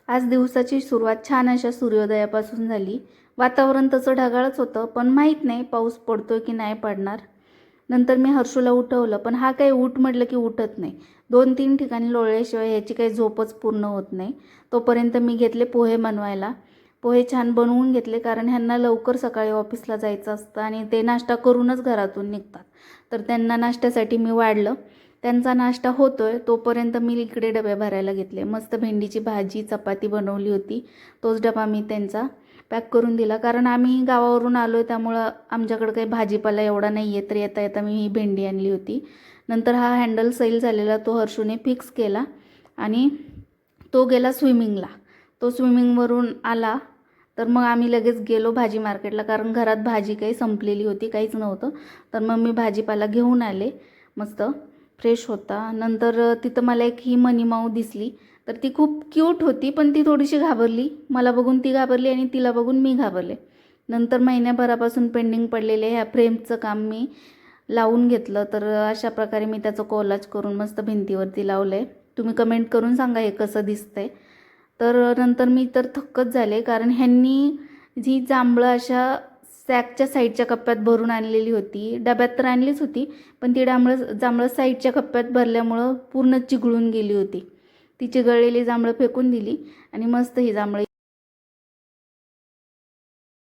आज दिवसाची सुरुवात छान अशा सूर्योदयापासून झाली. वातावरण तसं ढगाळच होतं, पण माहीत नाही पाऊस पडतोय की नाही पडणार. नंतर मी हर्षूला उठवलं, पण हा काही उठ म्हटलं की उठत नाही. 2-3 ठिकाणी लोळल्याशिवाय ह्याची काही झोपच पूर्ण होत नाही. तोपर्यंत मी घेतले पोहे बनवायला. पोहे छान बनवून घेतले, कारण ह्यांना लवकर सकाळी ऑफिसला जायचं असतं आणि ते नाश्ता करूनच घरातून निघतात. तर त्यांना नाश्त्यासाठी मी वाढलं. त्यांचा नाश्ता होतोय तोपर्यंत मी इकडे डबे भरायला घेतले. मस्त भेंडीची भाजी चपाती बनवली होती. तोच डबा मी त्यांचा पॅक करून दिला, कारण आम्ही गावावरून आलो आहे त्यामुळं आमच्याकडे काही भाजीपाला एवढा नाही आहे. तर येता येता मी ही भेंडी आणली होती. नंतर हा हँडल सैल झालेला तो हर्षूने फिक्स केला आणि तो गेला स्विमिंगला. तो स्विमिंगवरून आला तर मग आम्ही लगेच गेलो भाजी मार्केटला, कारण घरात भाजी काही संपलेली होती, काहीच नव्हतं. तर मग मी भाजीपाला घेऊन आले. मस्त फ्रेश होता. नंतर तिथं मला एक ही मनी माऊ दिसली. तर ती खूप क्यूट होती, पण ती थोडीशी घाबरली. मला बघून ती घाबरली आणि तिला बघून मी घाबरले. नंतर महिन्याभरापासून पेंडिंग पडलेले ह्या फ्रेमचं काम मी लावून घेतलं. तर अशा प्रकारे मी त्याचं कोलाज करून मस्त भिंतीवरती लावलं आहे. तुम्ही कमेंट करून सांगा हे कसं दिसतंय. तर नंतर मी तर थक्कच झाले, कारण ह्यांनी जी जांभळं अशा सॅकच्या साईडच्या कप्प्यात भरून आणलेली होती. डब्यात तर आणलीच होती, पण ती जांभळं साईडच्या कप्प्यात भरल्यामुळं पूर्ण चिघळून गेली होती. ती चिघळलेली जांभळं फेकून दिली आणि मस्त ही जांभळं